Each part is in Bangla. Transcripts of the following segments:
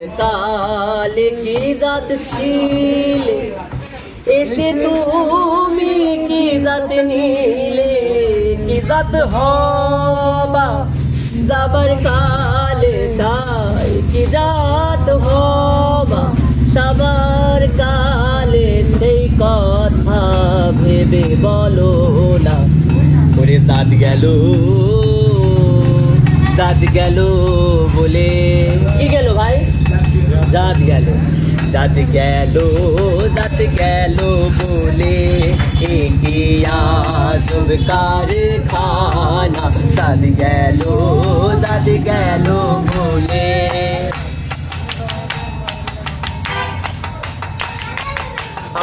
কালে কি জাত ছিলে এসে তুমি কি জাত নিলে কি জাত হবা যাবার কালে সাই কি জাত হবা সবার কালে সেই কথা ভেবে বলো না করে জাত গেল বলে কি গেল ভাই জাত গেল বলে কি আজব কারখানা জাত গেল বলে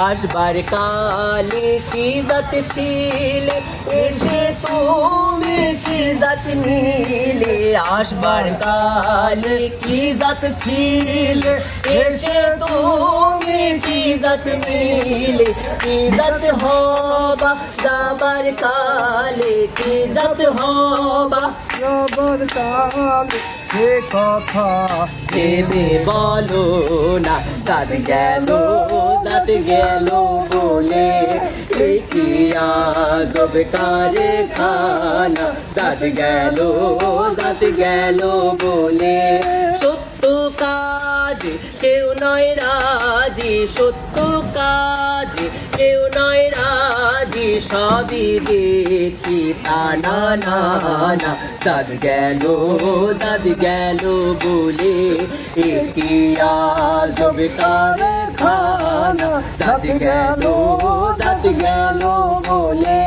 আসবার কালে কি জাত ছিলে এসে তুমি কি জাত নিলে আসবার কালে কি জাত ছিলে এসে তুমি কি জাত নিলে কি জাত হবা যাবার কালে কি জাত হবা যাবার কালে সে কথা ভেবে বলো না জাত গেল বলে কি আজব কারখানা জাত গেল বলে সত্য কাজ কেউ নয় রাজি সত্য কাজ কেউ নয় রাজি সবই দেখি না জাত গেল বলে কি আজব কারখানা জাত গেল বলে